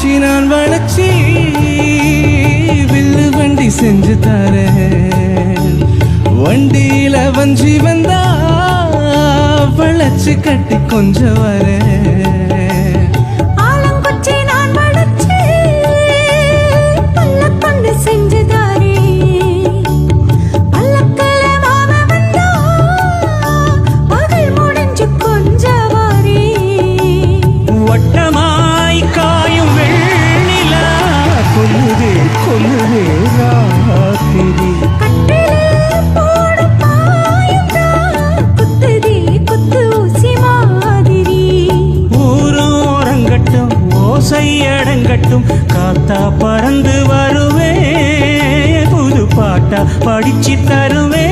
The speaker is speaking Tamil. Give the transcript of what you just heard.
குச்சி நான் வளச்சி வில்லு வண்டி செஞ்சு தரேன். வண்டியில வஞ்சி வந்தா வளைச்சு கட்டி கொஞ்சம் வரேன். அடங்கட்டும் காத்தா பறந்து வருவே புது பாட்டா படிச்சு தருவே.